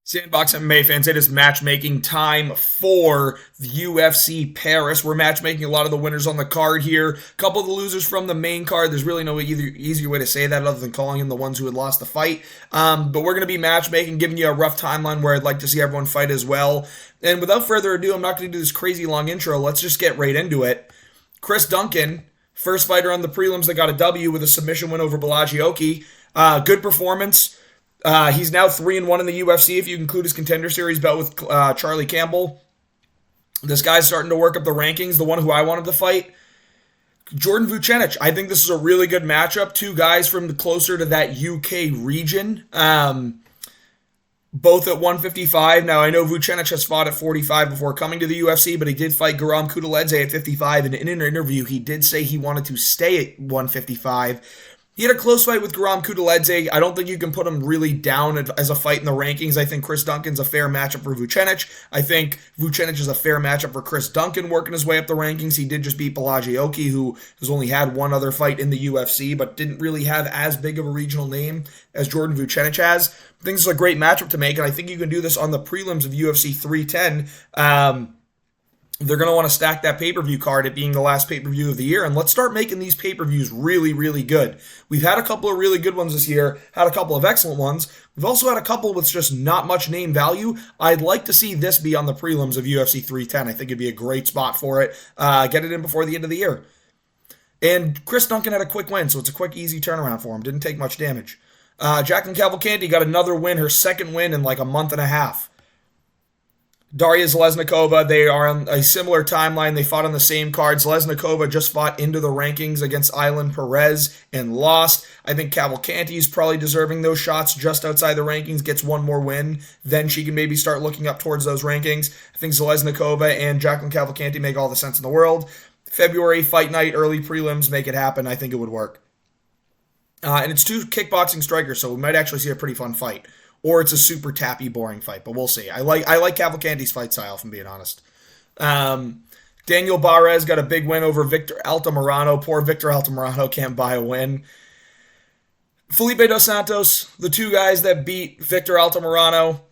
Sandbox MMA fans, it is matchmaking time for the UFC Paris. We're matchmaking a lot of the winners on the card here. A couple of the losers from the main card. There's really no easier way to say that other than calling them the ones who had lost the fight. But we're going to be matchmaking, giving you a rough timeline where I'd like to see everyone fight as well. And without further ado, I'm not going to do this crazy long intro. Let's just get right into it. Chris Duncan, first fighter on the prelims that got a W with a submission win over Balagioki. Good performance. He's now 3-1 in the UFC if you include his Contender Series bout with Charlie Campbell. This guy's starting to work up the rankings. The one who I wanted to fight, Jordan Vucenic. I think this is a really good matchup. Two guys from closer to that UK region. Both at 155. Now, I know Vucenic has fought at 45 before coming to the UFC, but he did fight Guram Kutaladze at 55, and in an interview, he did say he wanted to stay at 155. He had a close fight with Guram Kutaladze. I don't think you can put him really down as a fight in the rankings. I think Chris Duncan's a fair matchup for Vucenic. I think Vucenic is a fair matchup for Chris Duncan working his way up the rankings. He did just beat Balagioki, who has only had one other fight in the UFC, but didn't really have as big of a regional name as Jordan Vucenic has. I think this is a great matchup to make, and I think you can do this on the prelims of UFC 310. They're going to want to stack that pay-per-view card, it being the last pay-per-view of the year, and let's start making these pay-per-views really, really good. We've had a couple of really good ones this year, had a couple of excellent ones. We've also had a couple with just not much name value. I'd like to see this be on the prelims of UFC 310. I think it'd be a great spot for it. Get it in before the end of the year. And Chris Duncan had a quick win, so it's a quick, easy turnaround for him. Didn't take much damage. Jacqueline Cavalcanti got another win, her second win in like a month and a half. Daria Zalesnikova, they are on a similar timeline. They fought on the same card. Zalesnikova just fought into the rankings against Aylan Perez and lost. I think Cavalcanti is probably deserving those shots just outside the rankings, gets one more win. Then she can maybe start looking up towards those rankings. I think Zalesnikova and Jacqueline Cavalcanti make all the sense in the world. February fight night, early prelims, make it happen. I think it would work. And it's two kickboxing strikers, so we might actually see a pretty fun fight. Or it's a super tappy, boring fight, but we'll see. I like Cavalcanti's fight style, if I'm being honest. Daniel Barres got a big win over Victor Altamirano. Poor Victor Altamirano can't buy a win. Felipe Dos Santos, the two guys that beat Victor Altamirano.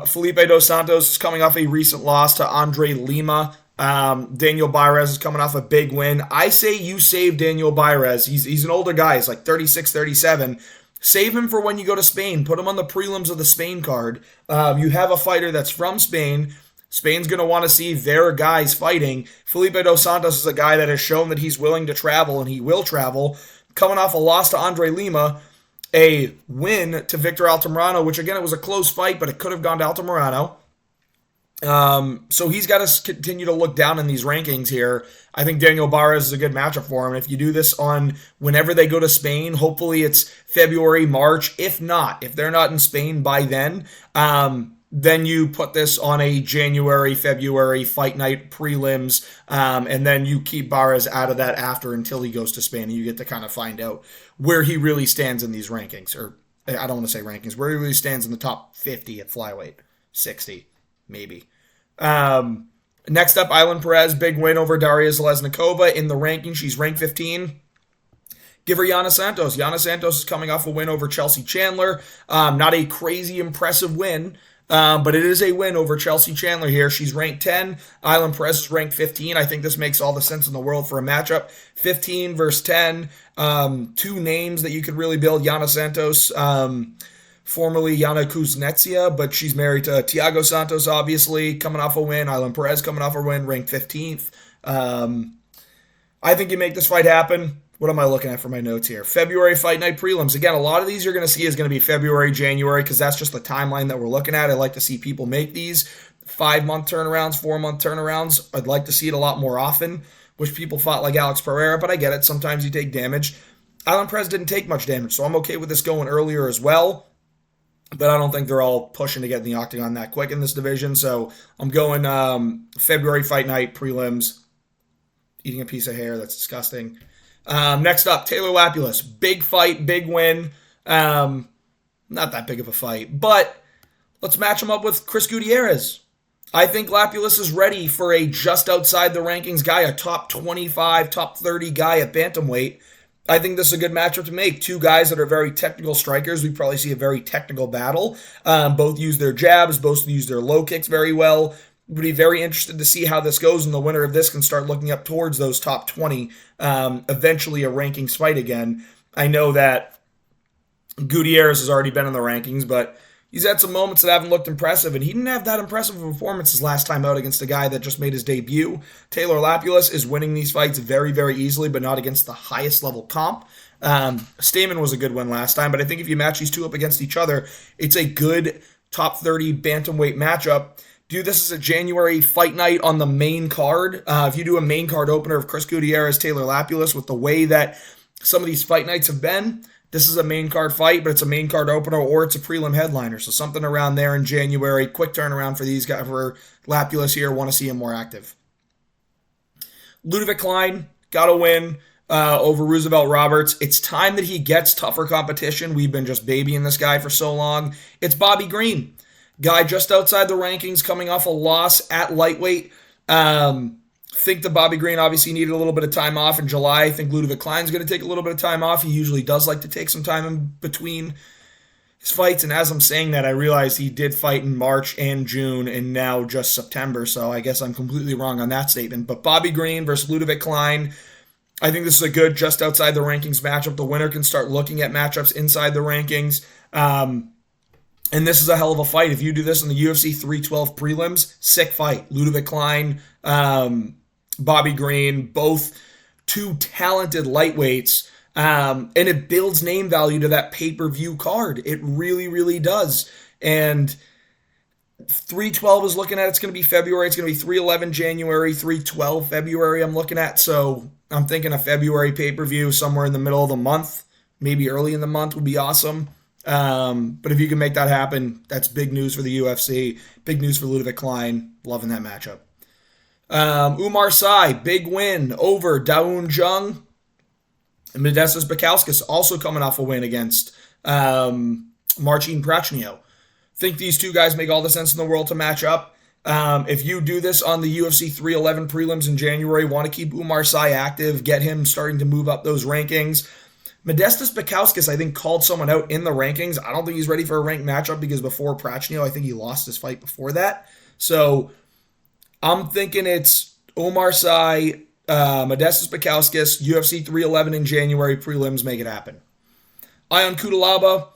Felipe Dos Santos is coming off a recent loss to Andre Lima. Daniel Barres is coming off a big win. I say you save Daniel Barres. He's an older guy. He's like 36, 37. Save him for when you go to Spain. Put him on the prelims of the Spain card. You have a fighter that's from Spain. Spain's going to want to see their guys fighting. Felipe Dos Santos is a guy that has shown that he's willing to travel, and he will travel. Coming off a loss to Andre Lima, a win to Victor Altamirano, which again, it was a close fight, but it could have gone to Altamirano. So he's got to continue to look down in these rankings here. I think Daniel Barres is a good matchup for him. And if you do this on whenever they go to Spain, hopefully it's February, March. If not, if they're not in Spain by then you put this on a January, February fight night prelims, and then you keep Barres out of that after until he goes to Spain, and you get to kind of find out where he really stands in these rankings. Or I don't want to say rankings, where he really stands in the top 50 at flyweight, 60 maybe. Next up, Aylan Perez, big win over Daria Zalesnikova. In the ranking, she's ranked 15. Give her Yana Santos. Yana Santos is coming off a win over Chelsea Chandler. Not a crazy impressive win, but it is a win over Chelsea Chandler here. She's ranked 10. Aylan Perez is ranked 15. I think this makes all the sense in the world for a matchup. 15 versus 10. Two names that you could really build. Yana Santos, formerly Yana Kuznetsia, but she's married to Thiago Santos, obviously, coming off a win. Aylan Perez coming off a win, ranked 15th. I think you make this fight happen. What am I looking at for my notes here? February fight night prelims. Again, a lot of these you're going to see is going to be February, January, because that's just the timeline that we're looking at. I like to see people make these 5-month turnarounds, 4-month turnarounds. I'd like to see it a lot more often. Wish people fought like Alex Pereira, but I get it. Sometimes you take damage. Aylan Perez didn't take much damage, so I'm okay with this going earlier as well. But I don't think they're all pushing to get in the octagon that quick in this division. So I'm going February fight night prelims. Eating a piece of hair. That's disgusting. Next up, Taylor Lapulus. Big fight, big win. Not that big of a fight. But let's match him up with Chris Gutierrez. I think Lapulus is ready for a just outside the rankings guy, a top 25, top 30 guy at bantamweight. I think this is a good matchup to make. Two guys that are very technical strikers. We probably see a very technical battle. Both use their jabs, both use their low kicks very well. Would be very interested to see how this goes, and the winner of this can start looking up towards those top 20, eventually a rankings fight again. I know that Gutierrez has already been in the rankings, but he's had some moments that haven't looked impressive, and he didn't have that impressive of a performance his last time out against a guy that just made his debut. Taylor Lapulus is winning these fights very, very easily, but not against the highest level comp. Stamen was a good win last time, but I think if you match these two up against each other, it's a good top 30 bantamweight matchup. Do this as a January fight night on the main card. If you do a main card opener of Chris Gutierrez, Taylor Lapulus, with the way that some of these fight nights have been, this is a main card fight, but it's a main card opener or it's a prelim headliner. So something around there in January. Quick turnaround for these guys, for Lapulus here. Want to see him more active. Ludovic Klein got a win over Roosevelt Roberts. It's time that he gets tougher competition. We've been just babying this guy for so long. It's Bobby Green. Guy just outside the rankings, coming off a loss at lightweight. Think that Bobby Green obviously needed a little bit of time off in July. I think Ludovic Klein's going to take a little bit of time off. He usually does like to take some time in between his fights. And as I'm saying that, I realize he did fight in March and June and now just September. So I guess I'm completely wrong on that statement. But Bobby Green versus Ludovic Klein, I think this is a good just outside the rankings matchup. The winner can start looking at matchups inside the rankings. And this is a hell of a fight. If you do this in the UFC 312 prelims, sick fight. Ludovic Klein, Bobby Green, both two talented lightweights. And it builds name value to that pay-per-view card. It really, really does. And 312 is looking at, it's going to be February. It's going to be 311 January, 312 February I'm looking at. So I'm thinking a February pay-per-view somewhere in the middle of the month, maybe early in the month would be awesome. But if you can make that happen, that's big news for the UFC. Big news for Ludovic Klein. Loving that matchup. Umar Sy, big win over Dawoon Jung. And Modestas Bukauskas also coming off a win against Marcin Prachnio. Think these two guys make all the sense in the world to match up. If you do this on the UFC 311 prelims in January, want to keep Umar Sy active, get him starting to move up those rankings. Modestas Bukauskas, I think, called someone out in the rankings. I don't think he's ready for a ranked matchup because before Prachnio, I think he lost his fight before that. So I'm thinking it's Umar Sy, Modestas Bukauskas, UFC 311 in January prelims, make it happen. Ion Cutelaba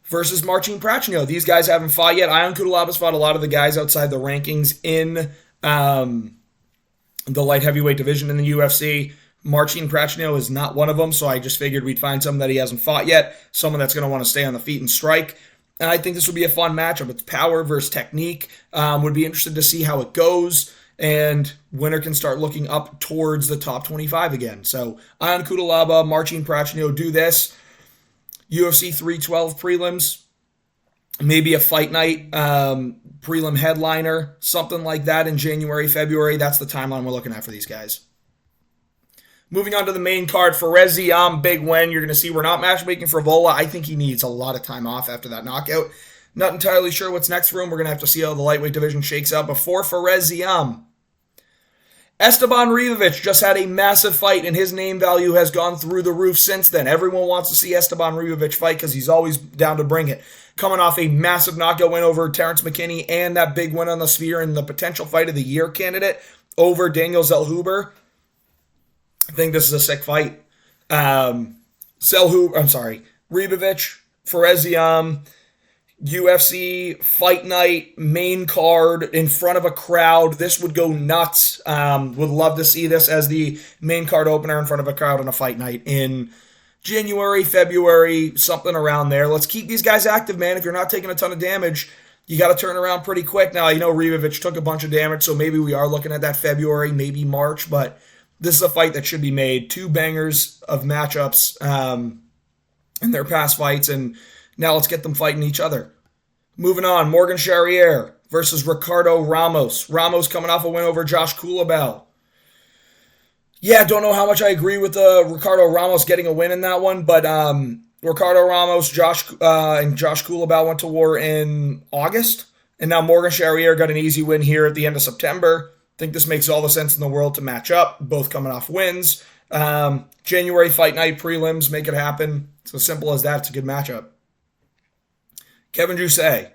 versus Marcin Prachnio. These guys haven't fought yet. Ion Cutelaba's fought a lot of the guys outside the rankings in the light heavyweight division in the UFC. Marcin Prachnio is not one of them, so I just figured we'd find someone that he hasn't fought yet, someone that's going to want to stay on the feet and strike. And I think this would be a fun matchup. It's power versus technique. Would be interested to see how it goes, and winner can start looking up towards the top 25 again. So Ion Cutelaba, Marcin Prachnio, do this. UFC 312 prelims, maybe a fight night prelim headliner, something like that in January, February. That's the timeline we're looking at for these guys. Moving on to the main card, Fares Ziam, big win. You're going to see we're not matchmaking for Vola. I think he needs a lot of time off after that knockout. Not entirely sure what's next for him. We're going to have to see how the lightweight division shakes out. Before Fares Ziam, Esteban Ribovic just had a massive fight, and his name value has gone through the roof since then. Everyone wants to see Esteban Ribovic fight because he's always down to bring it. Coming off a massive knockout win over Terrence McKinney and that big win on the Sphere and the potential fight of the year candidate over Daniel Zellhuber. I think this is a sick fight. Ribovic, Fares Ziam, UFC fight night, main card in front of a crowd. This would go nuts. Would love to see this as the main card opener in front of a crowd on a fight night in January, February, something around there. Let's keep these guys active, man. If you're not taking a ton of damage, you got to turn around pretty quick. Now, Ribovic took a bunch of damage, so maybe we are looking at that February, maybe March, but this is a fight that should be made. Two bangers of matchups in their past fights, and now let's get them fighting each other. Moving on, Morgan Charrier versus Ricardo Ramos. Ramos coming off a win over Josh Kulabel. Yeah, don't know how much I agree with Ricardo Ramos getting a win in that one, but Ricardo Ramos, and Josh Kulabel went to war in August, and now Morgan Charrier got an easy win here at the end of September. I think this makes all the sense in the world to match up, both coming off wins. January fight night prelims, make it happen. It's as simple as that. It's a good matchup. Kevin Jousset,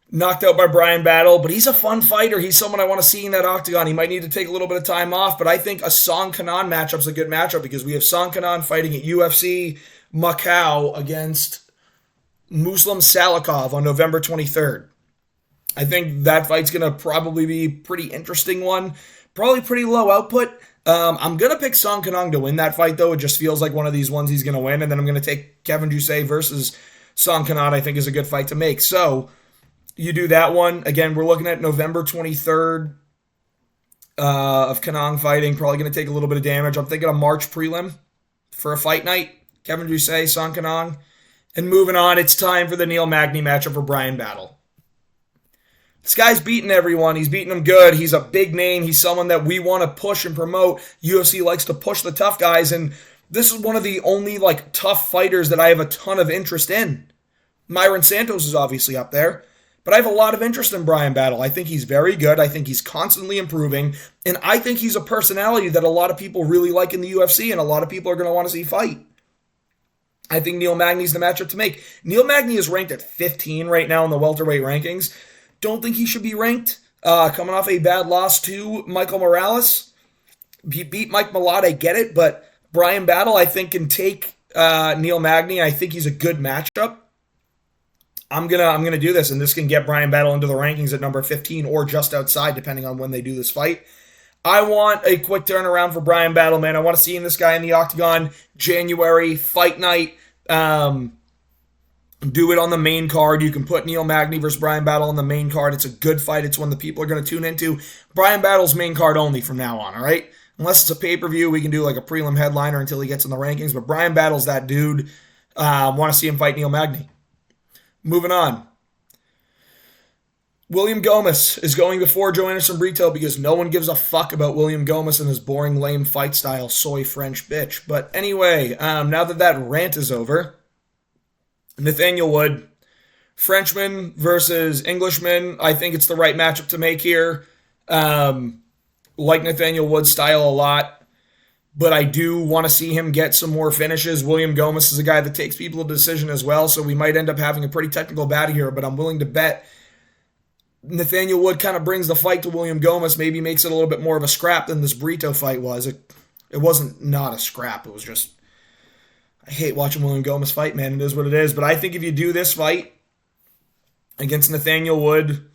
knocked out by Brian Battle, but he's a fun fighter. He's someone I want to see in that octagon. He might need to take a little bit of time off, but I think a Song Kanan matchup's a good matchup because we have Song Kanan fighting at UFC Macau against Muslim Salikov on November 23rd. I think that fight's going to probably be a pretty interesting one. Probably pretty low output. I'm going to pick Song Kanan to win that fight, though. It just feels like one of these ones he's going to win, and then I'm going to take Kevin Jousset versus Song Kanan. I think is a good fight to make. So you do that one. Again, we're looking at November 23rd of Kanan fighting. Probably going to take a little bit of damage. I'm thinking a March prelim for a fight night. Kevin Jousset, Song Kanan. And moving on, it's time for the Neil Magny matchup for Brian Battle. This guy's beating everyone. He's beating them good. He's a big name. He's someone that we want to push and promote. UFC likes to push the tough guys, and this is one of the only tough fighters that I have a ton of interest in. Myron Santos is obviously up there, but I have a lot of interest in Brian Battle. I think he's very good. I think he's constantly improving, and I think he's a personality that a lot of people really like in the UFC, and a lot of people are going to want to see fight. I think Neil Magny's the matchup to make. Neil Magny is ranked at 15 right now in the welterweight rankings. Don't think he should be ranked. Coming off a bad loss to Michael Morales. He beat Mike Malott, I get it, but Brian Battle, I think, can take Neil Magny. I think he's a good matchup. I'm gonna do this, and this can get Brian Battle into the rankings at number 15 or just outside, depending on when they do this fight. I want a quick turnaround for Brian Battle, man. I want to see this guy in the octagon, January, fight night. Do it on the main card. You can put Neil Magny versus Brian Battle on the main card. It's a good fight. It's one that people are going to tune into. Brian Battle's main card only from now on, all right? Unless it's a pay-per-view, we can do a prelim headliner until he gets in the rankings. But Brian Battle's that dude. Want to see him fight Neil Magny. Moving on. William Gomez is going before Joe Anderson Brito because no one gives a fuck about William Gomez and his boring, lame fight style, soy French bitch. But anyway, now that rant is over, Nathaniel Wood, Frenchman versus Englishman. I think it's the right matchup to make here. Like Nathaniel Wood's style a lot, but I do want to see him get some more finishes. William Gomez is a guy that takes people to decision as well, so we might end up having a pretty technical battle here, but I'm willing to bet Nathaniel Wood kind of brings the fight to William Gomez, maybe makes it a little bit more of a scrap than this Brito fight was. It wasn't not a scrap. It was just, I hate watching William Gomez fight, man. It is what it is. But I think if you do this fight against Nathaniel Wood,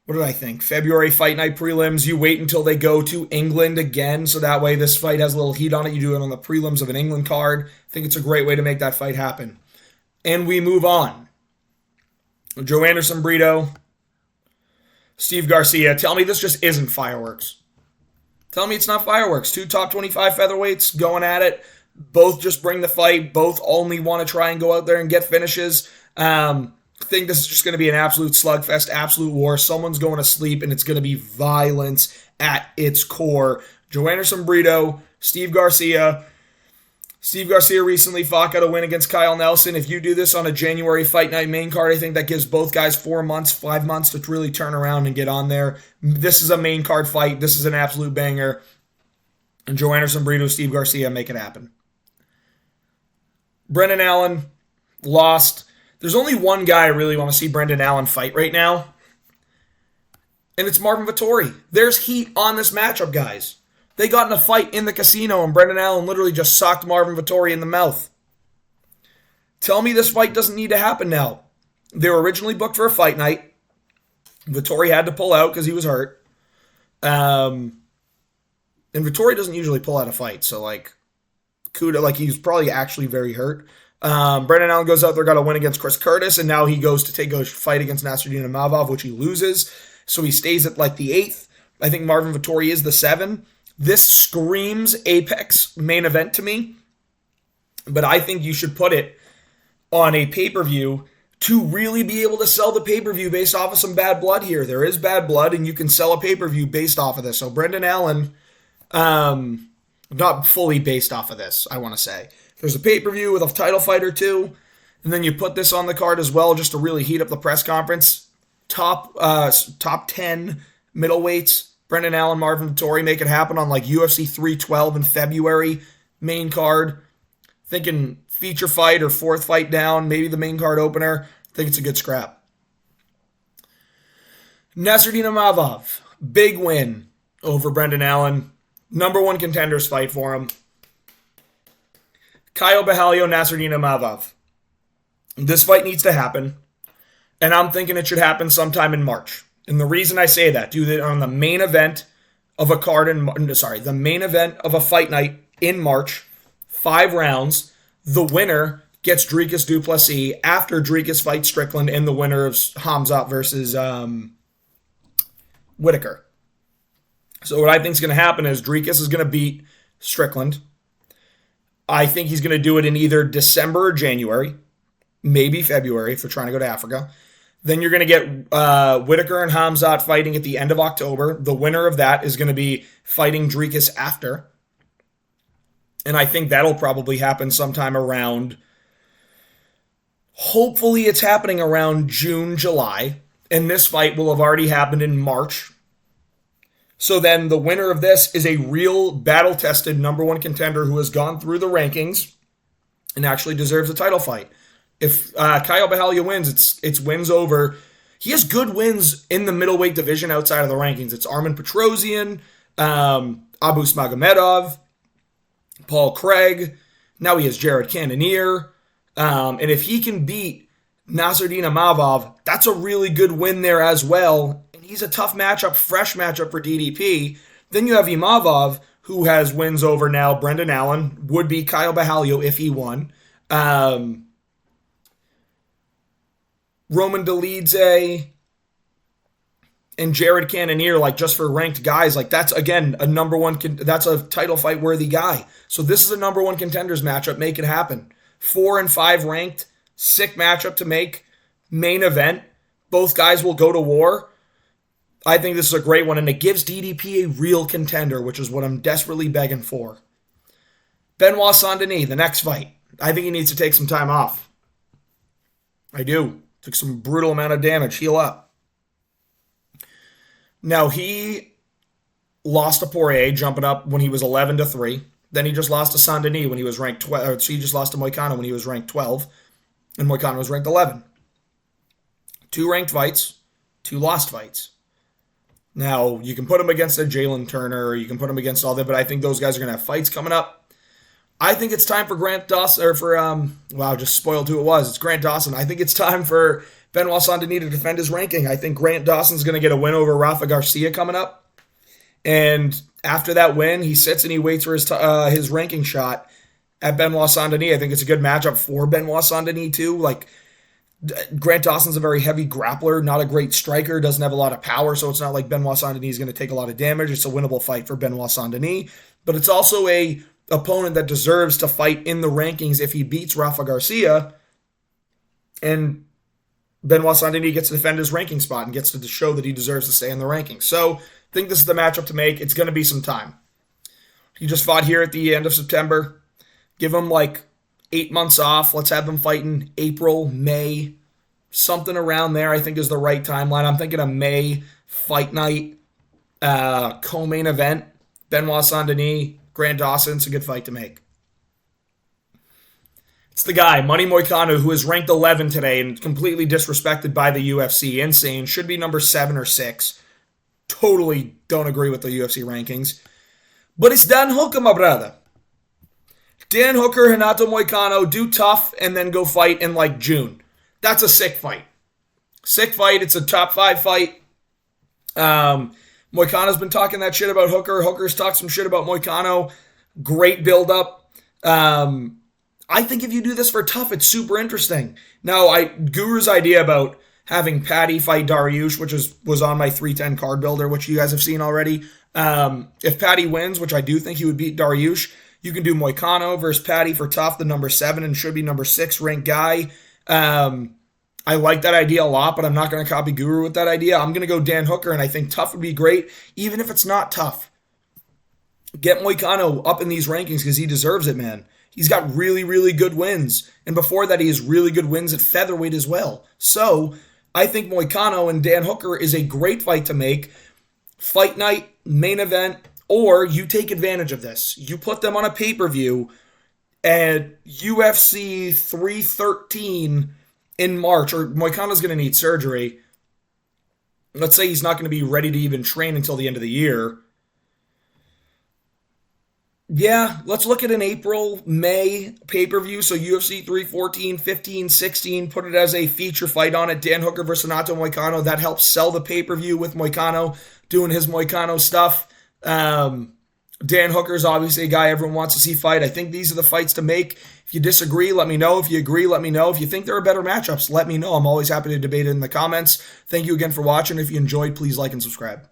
what did I think? February fight night prelims, you wait until they go to England again, so that way this fight has a little heat on it. You do it on the prelims of an England card. I think it's a great way to make that fight happen. And we move on. Joe Anderson Brito, Steve Garcia. Tell me this just isn't fireworks. Tell me it's not fireworks. Two top 25 featherweights going at it. Both just bring the fight. Both only want to try and go out there and get finishes. I think this is just going to be an absolute slugfest, absolute war. Someone's going to sleep, and it's going to be violence at its core. Joe Anderson Brito, Steve Garcia. Steve Garcia recently fought, got a win against Kyle Nelson. If you do this on a January fight night main card, I think that gives both guys 4 months, 5 months to really turn around and get on there. This is a main card fight. This is an absolute banger. And Joe Anderson Brito, Steve Garcia, make it happen. Brendan Allen lost. There's only one guy I really want to see Brendan Allen fight right now, and it's Marvin Vettori. There's heat on this matchup, guys. They got in a fight in the casino, and Brendan Allen literally just socked Marvin Vettori in the mouth. Tell me this fight doesn't need to happen now. They were originally booked for a fight night. Vettori had to pull out because he was hurt. And Vettori doesn't usually pull out a fight, so he's probably actually very hurt. Brendan Allen goes out there, got a win against Chris Curtis, and now he goes to take a fight against Nassourdine Imavov, which he loses. So he stays at the 8th. I think Marvin Vettori is the 7. This screams Apex main event to me, but I think you should put it on a pay-per-view to really be able to sell the pay-per-view based off of some bad blood here. There is bad blood, and you can sell a pay-per-view based off of this. So Brendan Allen, not fully based off of this, I want to say. There's a pay-per-view with a title fight or two, and then you put this on the card as well just to really heat up the press conference. Top 10 middleweights, Brendan Allen, Marvin Vettori, make it happen on like UFC 312 in February, main card. Thinking feature fight or fourth fight down, maybe the main card opener. I think it's a good scrap. Nassourdine Imavov, big win over Brendan Allen. Number 1 contenders fight for him. Caio Borralho, Nassourdine Imavov. This fight needs to happen, and I'm thinking it should happen sometime in March. And the reason I say that, do that on the main event of a the main event of a fight night in March, 5 rounds. The winner gets Dricus du Plessis after Dricus fights Strickland, and the winner of Hamzat versus Whitaker. So what I think is going to happen is Dricus is going to beat Strickland. I think he's going to do it in either December or January, maybe February if they're trying to go to Africa. Then you're going to get Whitaker and Hamzat fighting at the end of October. The winner of that is going to be fighting Dricus after. And I think that'll probably happen sometime around, hopefully it's happening around June, July. And this fight will have already happened in March. So then the winner of this is a real battle-tested number 1 contender who has gone through the rankings and actually deserves a title fight. If Caio Borralho wins, it's wins over. He has good wins in the middleweight division outside of the rankings. It's Armen Petrosyan, Abus Magomedov, Paul Craig. Now he has Jared Cannonier. And if he can beat Nassourdine Imavov, that's a really good win there as well. And he's a tough matchup, fresh matchup for DDP. Then you have Imavov, who has wins over now Brendan Allen, would be Caio Borralho if he won. Roman Dolidze and Jared Cannonier, like just for ranked guys, like that's again a number 1, that's a title fight worthy guy. So this is a number 1 contenders matchup. Make it happen. 4 and 5 ranked, sick matchup to make. Main event. Both guys will go to war. I think this is a great one, and it gives DDP a real contender, which is what I'm desperately begging for. Benoit Saint-Denis, the next fight. I think he needs to take some time off. I do. Took some brutal amount of damage. Heal up. Now, he lost to Poirier, jumping up when he was 11-3. Then he just lost to Saint-Denis when he was ranked 12. So he just lost to Moicano when he was ranked 12. And Moicano was ranked 11. 2 ranked fights, 2 lost fights. Now, you can put him against a Jalen Turner, or you can put him against all that, but I think those guys are going to have fights coming up. I think it's time for Grant Dawson, or for, just spoiled who it was. It's Grant Dawson. I think it's time for Benoit Saint-Denis to defend his ranking. I think Grant Dawson's going to get a win over Rafa Garcia coming up. And after that win, he sits and he waits for his ranking shot at Benoit Saint-Denis. I think it's a good matchup for Benoit Saint-Denis, too. Like, Grant Dawson's a very heavy grappler, not a great striker, doesn't have a lot of power, so it's not like Benoit Saint-Denis is going to take a lot of damage. It's a winnable fight for Benoit Saint-Denis, but it's also a opponent that deserves to fight in the rankings if he beats Rafa Garcia, and Benoit Saint-Denis gets to defend his ranking spot and gets to show that he deserves to stay in the rankings. So I think this is the matchup to make. It's going to be some time. He just fought here at the end of September. Give him like 8 months off. Let's have them fight in April, May, something around there I think is the right timeline. I'm thinking a May fight night, co-main event, Benoit Saint-Denis, Grant Dawson. It's a good fight to make. It's the guy, Money Moicano, who is ranked 11 today and completely disrespected by the UFC. Insane. Should be number 7 or 6. Totally don't agree with the UFC rankings. But it's Dan Hooker, my brother. Dan Hooker, Renato Moicano, do tough and then go fight in like June. That's a sick fight. Sick fight. It's a top 5 fight. Moicano's been talking that shit about Hooker. Hooker's talked some shit about Moicano. Great build-up. I think if you do this for tough, it's super interesting. Now, Guru's idea about having Patty fight Dariush, which was on my 310 card builder, which you guys have seen already. If Patty wins, which I do think he would beat Dariush, you can do Moicano versus Patty for tough, the number 7 and should be number 6 ranked guy. I like that idea a lot, but I'm not going to copy Guru with that idea. I'm going to go Dan Hooker, and I think tough would be great, even if it's not tough. Get Moicano up in these rankings because he deserves it, man. He's got really, really good wins. And before that, he has really good wins at featherweight as well. So I think Moicano and Dan Hooker is a great fight to make fight night, main event, or you take advantage of this. You put them on a pay-per-view at UFC 313 in March, or Moicano's going to need surgery. Let's say he's not going to be ready to even train until the end of the year. Yeah, let's look at an April, May pay-per-view. So UFC 314, 15, 16, put it as a feature fight on it. Dan Hooker versus Renato Moicano. That helps sell the pay-per-view with Moicano doing his Moicano stuff. Dan Hooker's obviously a guy everyone wants to see fight. I think these are the fights to make. If you disagree, let me know. If you agree, let me know. If you think there are better matchups, let me know. I'm always happy to debate it in the comments. Thank you again for watching. If you enjoyed, please like and subscribe.